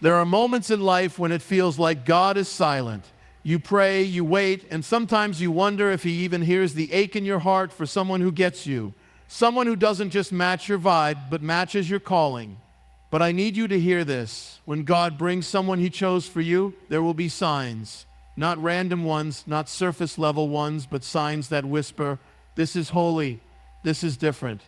There are moments in life when it feels like God is silent. You pray, you wait, and sometimes you wonder if He even hears the ache in your heart for someone who gets you, someone who doesn't just match your vibe, but matches your calling. But I need you to hear this. When God brings someone He chose for you, there will be signs. Not random ones, not surface level ones, but signs that whisper, "This is holy, this is different."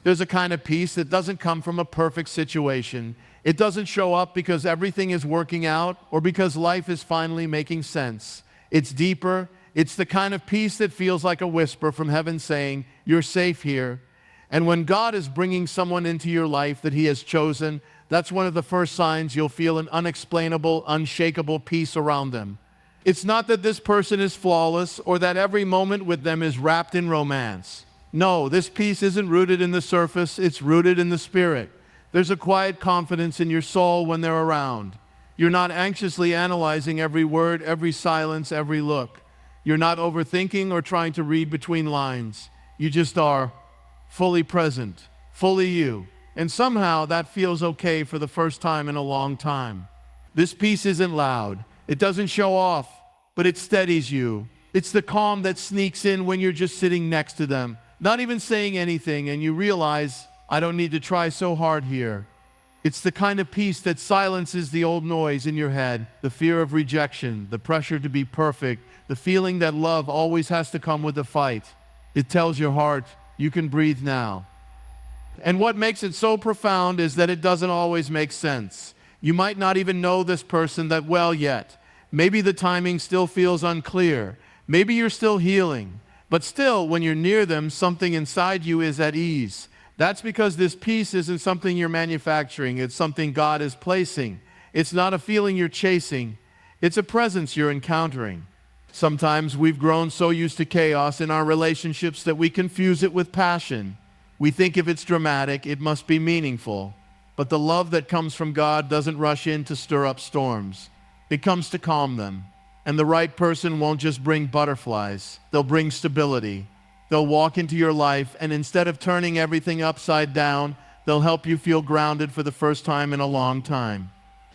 There's a kind of peace that doesn't come from a perfect situation. It doesn't show up because everything is working out or because life is finally making sense. It's deeper. It's the kind of peace that feels like a whisper from heaven saying, "You're safe here." And when God is bringing someone into your life that He has chosen, that's one of the first signs you'll feel an unexplainable, unshakable peace around them. It's not that this person is flawless or that every moment with them is wrapped in romance. No, this peace isn't rooted in the surface, it's rooted in the spirit. There's a quiet confidence in your soul when they're around. You're not anxiously analyzing every word, every silence, every look. You're not overthinking or trying to read between lines. You just are fully present, fully you. And somehow that feels okay for the first time in a long time. This peace isn't loud. It doesn't show off, but it steadies you. It's the calm that sneaks in when you're just sitting next to them, not even saying anything, and you realize, I don't need to try so hard here. It's the kind of peace that silences the old noise in your head, the fear of rejection, the pressure to be perfect, the feeling that love always has to come with a fight. It tells your heart, you can breathe now. And what makes it so profound is that it doesn't always make sense. You might not even know this person that well yet. Maybe the timing still feels unclear. Maybe you're still healing. But still, when you're near them, something inside you is at ease. That's because this peace isn't something you're manufacturing. It's something God is placing. It's not a feeling you're chasing. It's a presence you're encountering. Sometimes we've grown so used to chaos in our relationships that we confuse it with passion. We think if it's dramatic, it must be meaningful. But the love that comes from God doesn't rush in to stir up storms. It comes to calm them. And the right person won't just bring butterflies. They'll bring stability. They'll walk into your life, and instead of turning everything upside down, they'll help you feel grounded for the first time in a long time.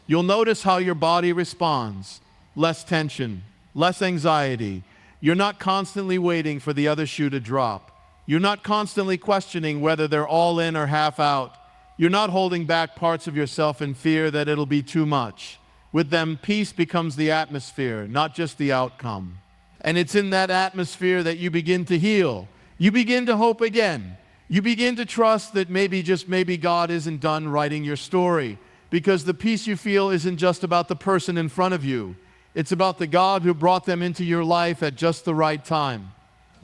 You'll notice how your body responds. Less tension, less anxiety. You're not constantly waiting for the other shoe to drop. You're not constantly questioning whether they're all in or half out. You're not holding back parts of yourself in fear that it'll be too much. With them, peace becomes the atmosphere, not just the outcome. And it's in that atmosphere that you begin to heal. You begin to hope again. You begin to trust that maybe, just maybe, God isn't done writing your story. Because the peace you feel isn't just about the person in front of you. It's about the God who brought them into your life at just the right time.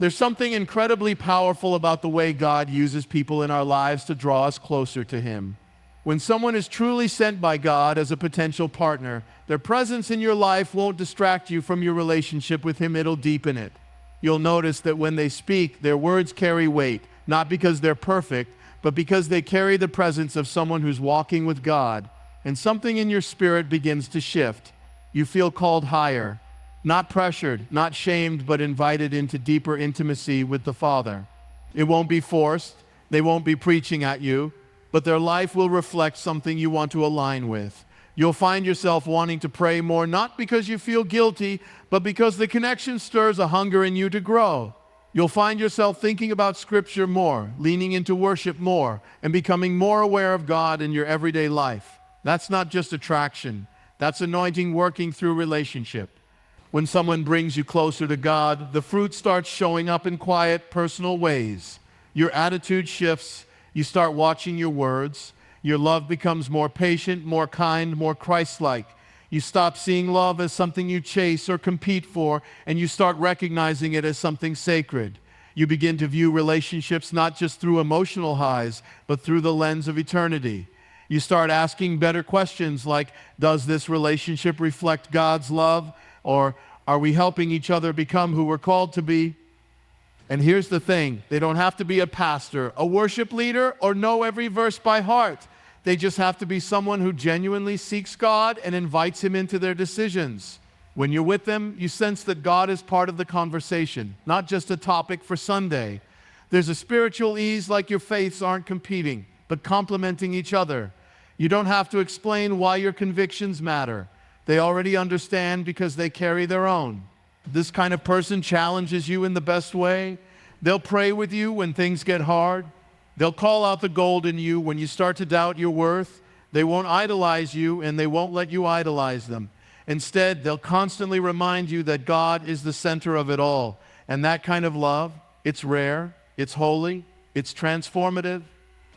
There's something incredibly powerful about the way God uses people in our lives to draw us closer to Him. When someone is truly sent by God as a potential partner, their presence in your life won't distract you from your relationship with Him, it'll deepen it. You'll notice that when they speak, their words carry weight, not because they're perfect, but because they carry the presence of someone who's walking with God, and something in your spirit begins to shift. You feel called higher, not pressured, not shamed, but invited into deeper intimacy with the Father. It won't be forced, they won't be preaching at you, but their life will reflect something you want to align with. You'll find yourself wanting to pray more, not because you feel guilty, but because the connection stirs a hunger in you to grow. You'll find yourself thinking about Scripture more, leaning into worship more, and becoming more aware of God in your everyday life. That's not just attraction. That's anointing working through relationship. When someone brings you closer to God, the fruit starts showing up in quiet, personal ways. Your attitude shifts. You start watching your words. Your love becomes more patient, more kind, more Christ-like. You stop seeing love as something you chase or compete for, and you start recognizing it as something sacred. You begin to view relationships not just through emotional highs, but through the lens of eternity. You start asking better questions like, does this relationship reflect God's love? Or are we helping each other become who we're called to be? And here's the thing, they don't have to be a pastor, a worship leader, or know every verse by heart. They just have to be someone who genuinely seeks God and invites Him into their decisions. When you're with them, you sense that God is part of the conversation, not just a topic for Sunday. There's a spiritual ease, like your faiths aren't competing, but complementing each other. You don't have to explain why your convictions matter. They already understand because they carry their own. This kind of person challenges you in the best way. They'll pray with you when things get hard. They'll call out the gold in you when you start to doubt your worth. They won't idolize you, and they won't let you idolize them. Instead, they'll constantly remind you that God is the center of it all. And that kind of love, it's rare, it's holy, it's transformative.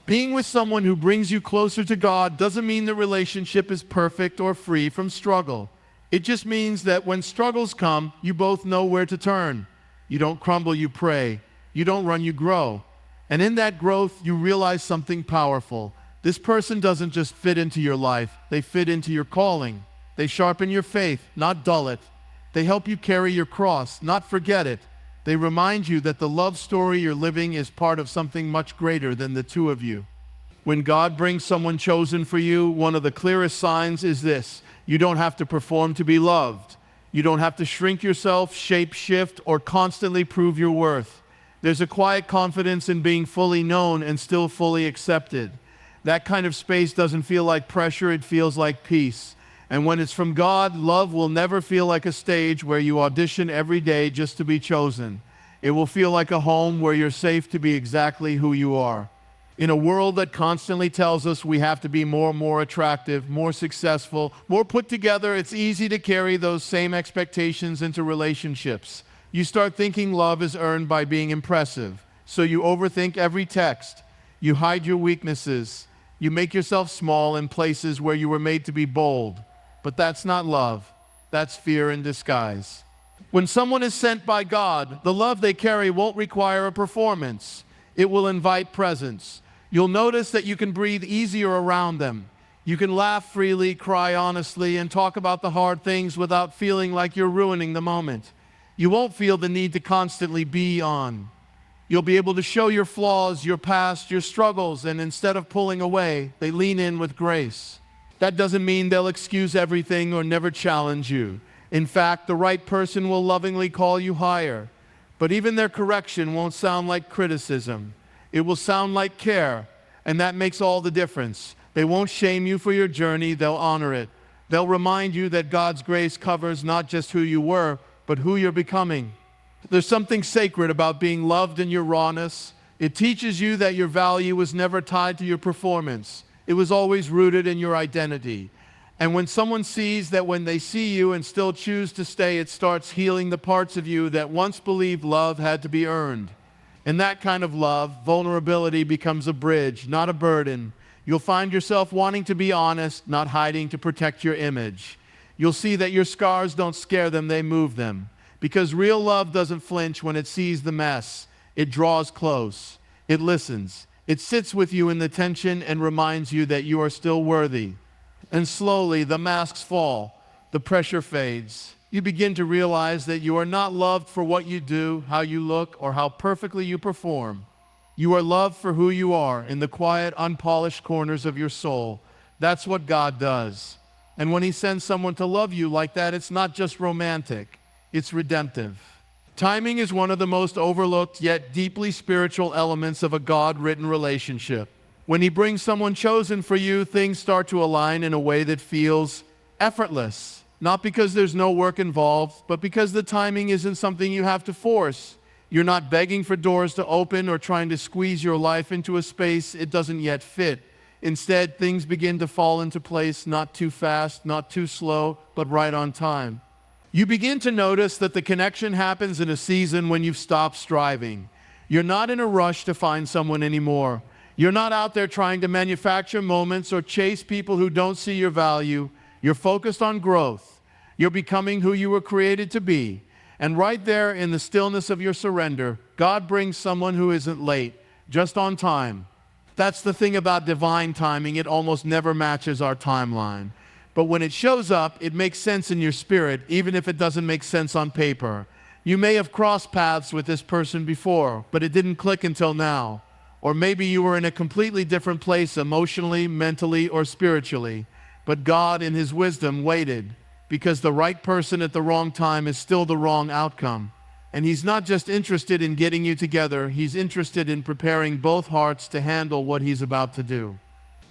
Being with someone who brings you closer to God doesn't mean the relationship is perfect or free from struggle. It just means that when struggles come, you both know where to turn. You don't crumble, you pray. You don't run, you grow. And in that growth, you realize something powerful. This person doesn't just fit into your life, they fit into your calling. They sharpen your faith, not dull it. They help you carry your cross, not forget it. They remind you that the love story you're living is part of something much greater than the two of you. When God brings someone chosen for you, one of the clearest signs is this: you don't have to perform to be loved. You don't have to shrink yourself, shape shift, or constantly prove your worth. There's a quiet confidence in being fully known and still fully accepted. That kind of space doesn't feel like pressure, it feels like peace. And when it's from God, love will never feel like a stage where you audition every day just to be chosen. It will feel like a home where you're safe to be exactly who you are. In a world that constantly tells us we have to be more attractive, more successful, more put together, it's easy to carry those same expectations into relationships. You start thinking love is earned by being impressive, so you overthink every text. You hide your weaknesses. You make yourself small in places where you were made to be bold. But that's not love. That's fear in disguise. When someone is sent by God, the love they carry won't require a performance. It will invite presence. You'll notice that you can breathe easier around them. You can laugh freely, cry honestly, and talk about the hard things without feeling like you're ruining the moment. You won't feel the need to constantly be on. You'll be able to show your flaws, your past, your struggles, and instead of pulling away, they lean in with grace. That doesn't mean they'll excuse everything or never challenge you. In fact, the right person will lovingly call you higher. But even their correction won't sound like criticism. It will sound like care, and that makes all the difference. They won't shame you for your journey, they'll honor it. They'll remind you that God's grace covers not just who you were, but who you're becoming. There's something sacred about being loved in your rawness. It teaches you that your value was never tied to your performance. It was always rooted in your identity. And when someone sees that when they see you and still choose to stay, it starts healing the parts of you that once believed love had to be earned. In that kind of love, vulnerability becomes a bridge, not a burden. You'll find yourself wanting to be honest, not hiding to protect your image. You'll see that your scars don't scare them, they move them. Because real love doesn't flinch when it sees the mess. It draws close. It listens. It sits with you in the tension and reminds you that you are still worthy. And slowly, the masks fall. The pressure fades. You begin to realize that you are not loved for what you do, how you look, or how perfectly you perform. You are loved for who you are in the quiet, unpolished corners of your soul. That's what God does. And when He sends someone to love you like that, it's not just romantic. It's redemptive. Timing is one of the most overlooked yet deeply spiritual elements of a God-written relationship. When He brings someone chosen for you, things start to align in a way that feels effortless. Not because there's no work involved, but because the timing isn't something you have to force. You're not begging for doors to open or trying to squeeze your life into a space it doesn't yet fit. Instead, things begin to fall into place, not too fast, not too slow, but right on time. You begin to notice that the connection happens in a season when you've stopped striving. You're not in a rush to find someone anymore. You're not out there trying to manufacture moments or chase people who don't see your value. You're focused on growth. You're becoming who you were created to be. And right there in the stillness of your surrender, God brings someone who isn't late, just on time. That's the thing about divine timing. It almost never matches our timeline. But when it shows up, it makes sense in your spirit, even if it doesn't make sense on paper. You may have crossed paths with this person before, but it didn't click until now. Or maybe you were in a completely different place emotionally, mentally, or spiritually. But God, in His wisdom, waited, because the right person at the wrong time is still the wrong outcome. And He's not just interested in getting you together, He's interested in preparing both hearts to handle what He's about to do.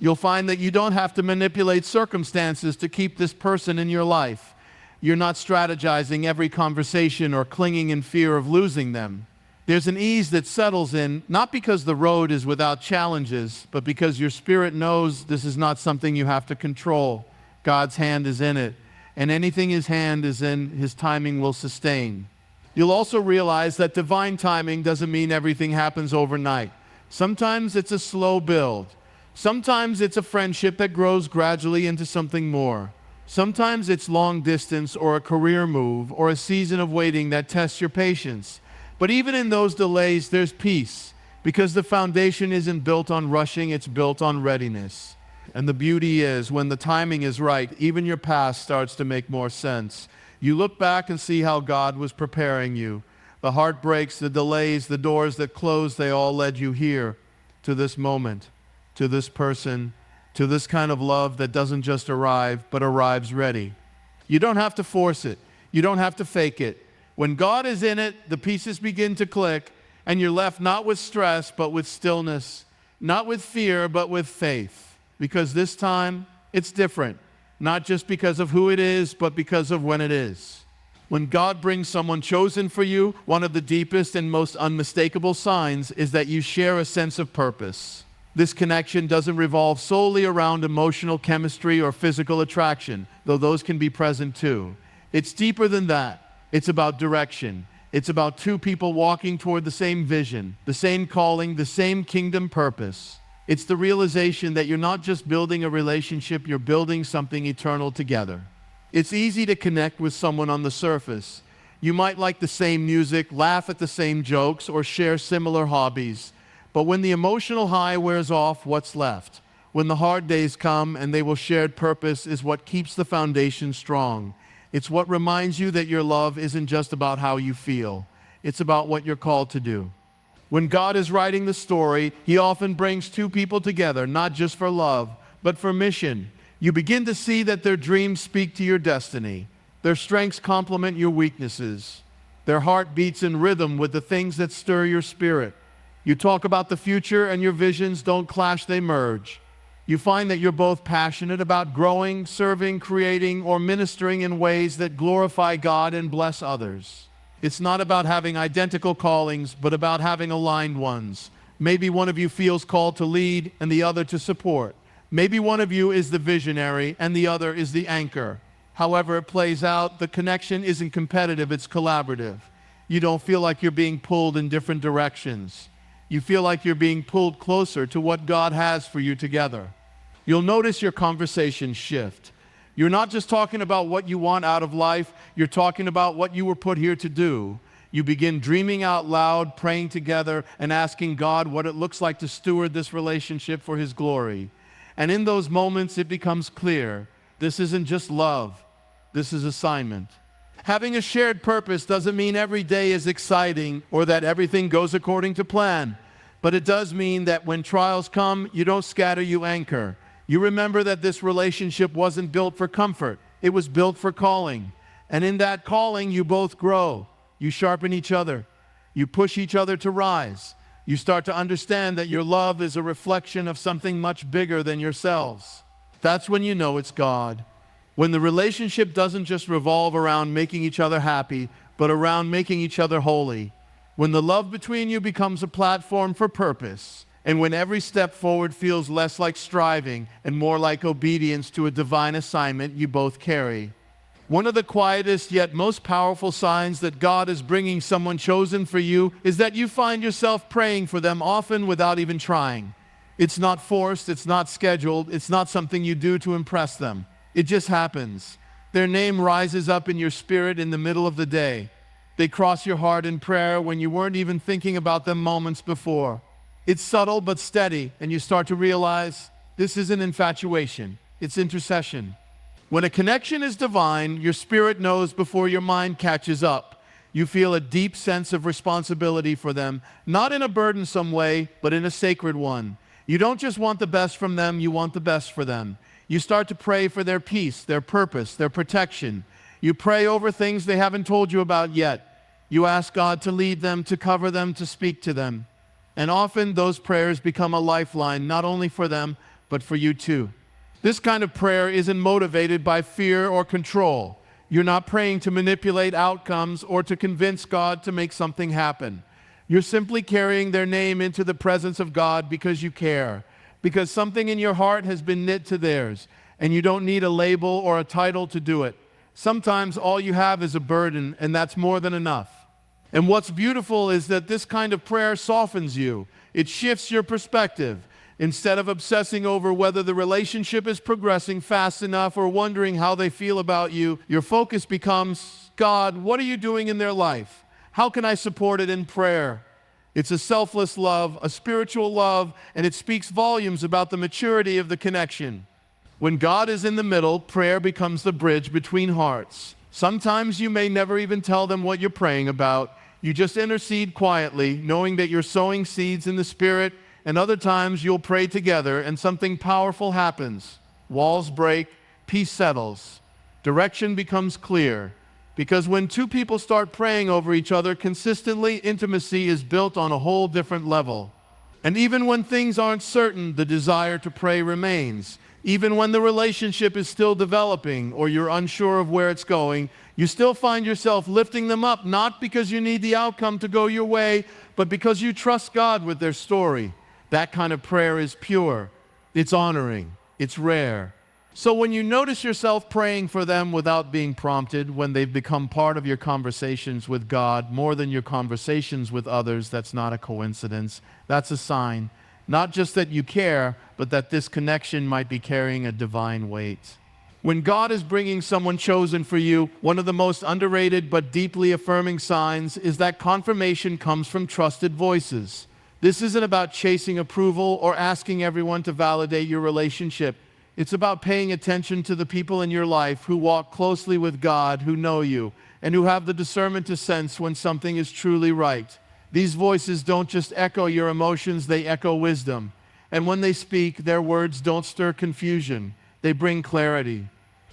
You'll find that you don't have to manipulate circumstances to keep this person in your life. You're not strategizing every conversation or clinging in fear of losing them. There's an ease that settles in, not because the road is without challenges, but because your spirit knows this is not something you have to control. God's hand is in it, and anything His hand is in, His timing will sustain. You'll also realize that divine timing doesn't mean everything happens overnight. Sometimes it's a slow build. Sometimes it's a friendship that grows gradually into something more. Sometimes it's long distance or a career move or a season of waiting that tests your patience. But even in those delays, there's peace, because the foundation isn't built on rushing, it's built on readiness. And the beauty is, when the timing is right, even your past starts to make more sense. You look back and see how God was preparing you. The heartbreaks, the delays, the doors that closed, they all led you here, to this moment, to this person, to this kind of love that doesn't just arrive, but arrives ready. You don't have to force it. You don't have to fake it. When God is in it, the pieces begin to click, and you're left not with stress, but with stillness, not with fear, but with faith. Because this time, it's different, not just because of who it is, but because of when it is. When God brings someone chosen for you, one of the deepest and most unmistakable signs is that you share a sense of purpose. This connection doesn't revolve solely around emotional chemistry or physical attraction, though those can be present too. It's deeper than that. It's about direction. It's about two people walking toward the same vision, the same calling, the same kingdom purpose. It's the realization that you're not just building a relationship, you're building something eternal together. It's easy to connect with someone on the surface. You might like the same music, laugh at the same jokes, or share similar hobbies. But when the emotional high wears off, what's left? When the hard days come and they will shared purpose is what keeps the foundation strong. It's what reminds you that your love isn't just about how you feel. It's about what you're called to do. When God is writing the story, He often brings two people together, not just for love, but for mission. You begin to see that their dreams speak to your destiny. Their strengths complement your weaknesses. Their heart beats in rhythm with the things that stir your spirit. You talk about the future and your visions don't clash, they merge. You find that you're both passionate about growing, serving, creating, or ministering in ways that glorify God and bless others. It's not about having identical callings, but about having aligned ones. Maybe one of you feels called to lead and the other to support. Maybe one of you is the visionary and the other is the anchor. However it plays out, the connection isn't competitive, it's collaborative. You don't feel like you're being pulled in different directions. You feel like you're being pulled closer to what God has for you together. You'll notice your conversations shift. You're not just talking about what you want out of life, you're talking about what you were put here to do. You begin dreaming out loud, praying together, and asking God what it looks like to steward this relationship for His glory. And in those moments, it becomes clear, this isn't just love, this is assignment. Having a shared purpose doesn't mean every day is exciting or that everything goes according to plan. But it does mean that when trials come, you don't scatter, you anchor. You remember that this relationship wasn't built for comfort. It was built for calling. And in that calling, you both grow. You sharpen each other. You push each other to rise. You start to understand that your love is a reflection of something much bigger than yourselves. That's when you know it's God. When the relationship doesn't just revolve around making each other happy, but around making each other holy. When the love between you becomes a platform for purpose, and when every step forward feels less like striving and more like obedience to a divine assignment you both carry. One of the quietest yet most powerful signs that God is bringing someone chosen for you is that you find yourself praying for them often without even trying. It's not forced, it's not scheduled, it's not something you do to impress them. It just happens. Their name rises up in your spirit in the middle of the day. They cross your heart in prayer when you weren't even thinking about them moments before. It's subtle but steady, and you start to realize this isn't infatuation, it's intercession. When a connection is divine, your spirit knows before your mind catches up. You feel a deep sense of responsibility for them, not in a burdensome way, but in a sacred one. You don't just want the best from them, you want the best for them. You start to pray for their peace, their purpose, their protection. You pray over things they haven't told you about yet. You ask God to lead them, to cover them, to speak to them. And often those prayers become a lifeline, not only for them, but for you too. This kind of prayer isn't motivated by fear or control. You're not praying to manipulate outcomes or to convince God to make something happen. You're simply carrying their name into the presence of God because you care, because something in your heart has been knit to theirs, and you don't need a label or a title to do it. Sometimes all you have is a burden, and that's more than enough. And what's beautiful is that this kind of prayer softens you. It shifts your perspective. Instead of obsessing over whether the relationship is progressing fast enough or wondering how they feel about you, your focus becomes, God, what are you doing in their life? How can I support it in prayer? It's a selfless love, a spiritual love, and it speaks volumes about the maturity of the connection. When God is in the middle, prayer becomes the bridge between hearts. Sometimes you may never even tell them what you're praying about. You just intercede quietly, knowing that you're sowing seeds in the Spirit, and other times you'll pray together and something powerful happens. Walls break, peace settles, direction becomes clear. Because when two people start praying over each other consistently, intimacy is built on a whole different level. And even when things aren't certain, the desire to pray remains. Even when the relationship is still developing or you're unsure of where it's going, you still find yourself lifting them up, not because you need the outcome to go your way, but because you trust God with their story. That kind of prayer is pure, it's honoring, it's rare. So when you notice yourself praying for them without being prompted, when they've become part of your conversations with God more than your conversations with others, that's not a coincidence. That's a sign, not just that you care, but that this connection might be carrying a divine weight. When God is bringing someone chosen for you, one of the most underrated but deeply affirming signs is that confirmation comes from trusted voices. This isn't about chasing approval or asking everyone to validate your relationship. It's about paying attention to the people in your life who walk closely with God, who know you, and who have the discernment to sense when something is truly right. These voices don't just echo your emotions, they echo wisdom. And when they speak, their words don't stir confusion, they bring clarity.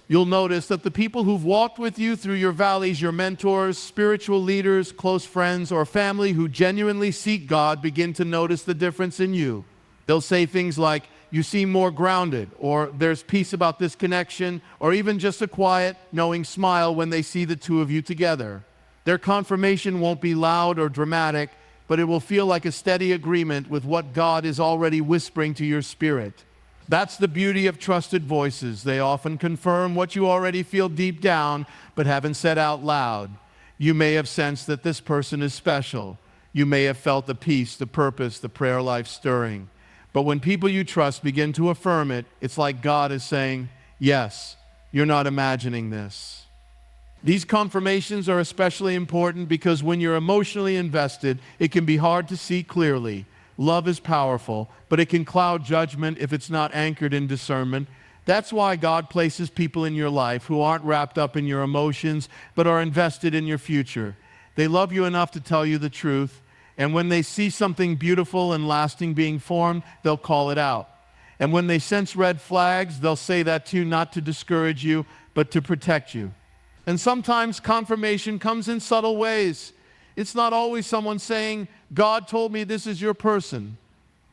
You'll notice that the people who've walked with you through your valleys, your mentors, spiritual leaders, close friends, or family who genuinely seek God begin to notice the difference in you. They'll say things like, you seem more grounded, or there's peace about this connection, or even just a quiet, knowing smile when they see the two of you together. Their confirmation won't be loud or dramatic, but it will feel like a steady agreement with what God is already whispering to your spirit. That's the beauty of trusted voices. They often confirm what you already feel deep down, but haven't said out loud. You may have sensed that this person is special. You may have felt the peace, the purpose, the prayer life stirring. But when people you trust begin to affirm it, it's like God is saying, yes, you're not imagining this. These confirmations are especially important because when you're emotionally invested, it can be hard to see clearly. Love is powerful, but it can cloud judgment if it's not anchored in discernment. That's why God places people in your life who aren't wrapped up in your emotions, but are invested in your future. They love you enough to tell you the truth. And when they see something beautiful and lasting being formed, they'll call it out. And when they sense red flags, they'll say that too, not to discourage you, but to protect you. And sometimes confirmation comes in subtle ways. It's not always someone saying, God told me this is your person.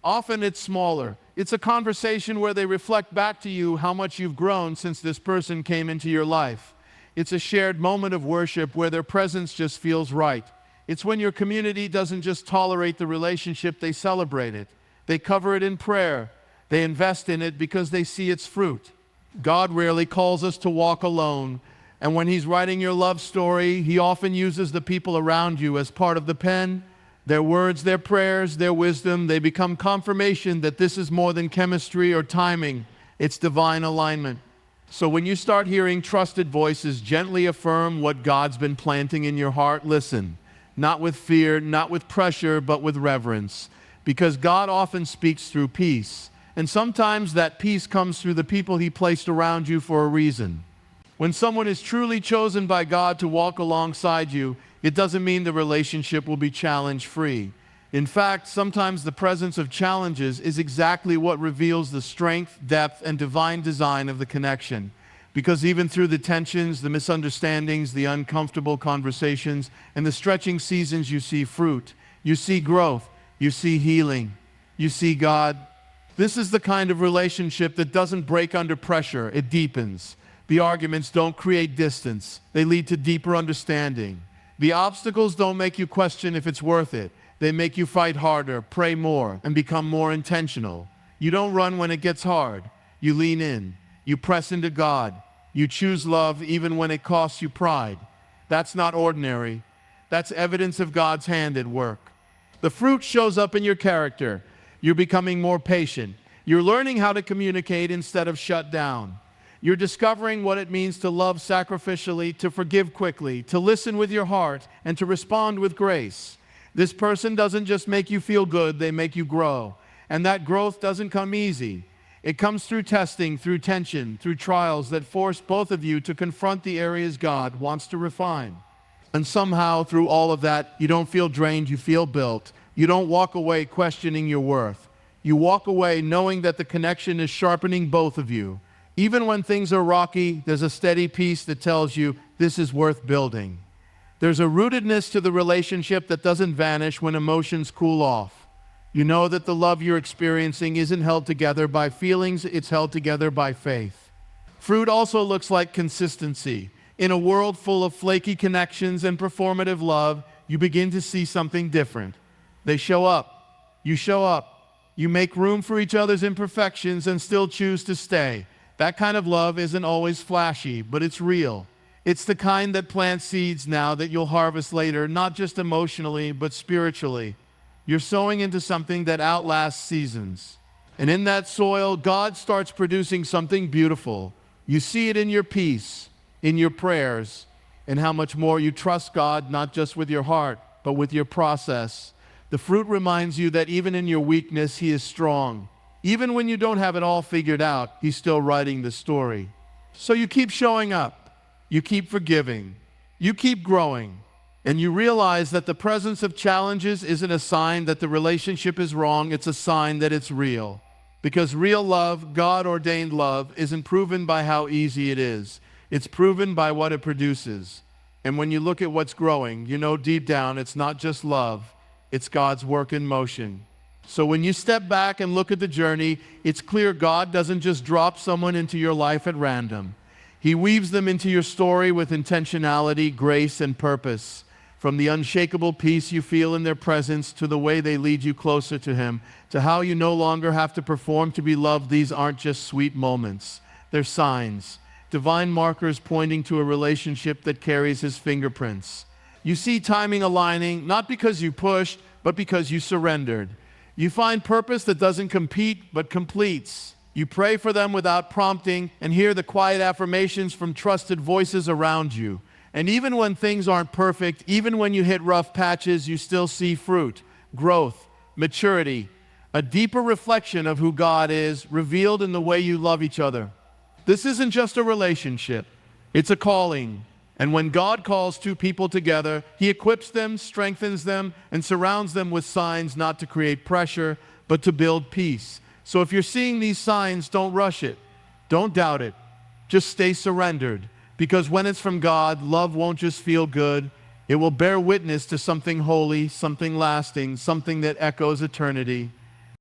Often it's smaller. It's a conversation where they reflect back to you how much you've grown since this person came into your life. It's a shared moment of worship where their presence just feels right. It's when your community doesn't just tolerate the relationship, they celebrate it. They cover it in prayer. They invest in it because they see its fruit. God rarely calls us to walk alone. And when He's writing your love story, He often uses the people around you as part of the pen. Their words, their prayers, their wisdom, they become confirmation that this is more than chemistry or timing. It's divine alignment. So when you start hearing trusted voices gently affirm what God's been planting in your heart, listen. Not with fear, not with pressure, but with reverence. Because God often speaks through peace. And sometimes that peace comes through the people He placed around you for a reason. When someone is truly chosen by God to walk alongside you, it doesn't mean the relationship will be challenge-free. In fact, sometimes the presence of challenges is exactly what reveals the strength, depth, and divine design of the connection. Because even through the tensions, the misunderstandings, the uncomfortable conversations, and the stretching seasons, you see fruit. You see growth. You see healing. You see God. This is the kind of relationship that doesn't break under pressure, it deepens. The arguments don't create distance, they lead to deeper understanding. The obstacles don't make you question if it's worth it. They make you fight harder, pray more, and become more intentional. You don't run when it gets hard. You lean in. You press into God. You choose love even when it costs you pride. That's not ordinary. That's evidence of God's hand at work. The fruit shows up in your character. You're becoming more patient. You're learning how to communicate instead of shut down. You're discovering what it means to love sacrificially, to forgive quickly, to listen with your heart, and to respond with grace. This person doesn't just make you feel good, they make you grow. And that growth doesn't come easy. It comes through testing, through tension, through trials that force both of you to confront the areas God wants to refine. And somehow, through all of that, you don't feel drained, you feel built. You don't walk away questioning your worth. You walk away knowing that the connection is sharpening both of you. Even when things are rocky, there's a steady peace that tells you this is worth building. There's a rootedness to the relationship that doesn't vanish when emotions cool off. You know that the love you're experiencing isn't held together by feelings, it's held together by faith. Fruit also looks like consistency. In a world full of flaky connections and performative love, you begin to see something different. They show up. You show up. You make room for each other's imperfections and still choose to stay. That kind of love isn't always flashy, but it's real. It's the kind that plants seeds now that you'll harvest later, not just emotionally, but spiritually. You're sowing into something that outlasts seasons. And in that soil, God starts producing something beautiful. You see it in your peace, in your prayers, and how much more you trust God, not just with your heart, but with your process. The fruit reminds you that even in your weakness, He is strong. Even when you don't have it all figured out, He's still writing the story. So you keep showing up, you keep forgiving, you keep growing, and you realize that the presence of challenges isn't a sign that the relationship is wrong, it's a sign that it's real. Because real love, God-ordained love, isn't proven by how easy it is. It's proven by what it produces. And when you look at what's growing, you know deep down it's not just love, it's God's work in motion. So when you step back and look at the journey, it's clear God doesn't just drop someone into your life at random. He weaves them into your story with intentionality, grace, and purpose. From the unshakable peace you feel in their presence to the way they lead you closer to Him, to how you no longer have to perform to be loved, these aren't just sweet moments. They're signs, divine markers pointing to a relationship that carries His fingerprints. You see timing aligning, not because you pushed, but because you surrendered. You find purpose that doesn't compete, but completes. You pray for them without prompting and hear the quiet affirmations from trusted voices around you. And even when things aren't perfect, even when you hit rough patches, you still see fruit, growth, maturity, a deeper reflection of who God is, revealed in the way you love each other. This isn't just a relationship, it's a calling. And when God calls two people together, He equips them, strengthens them, and surrounds them with signs not to create pressure, but to build peace. So if you're seeing these signs, don't rush it. Don't doubt it. Just stay surrendered. Because when it's from God, love won't just feel good. It will bear witness to something holy, something lasting, something that echoes eternity.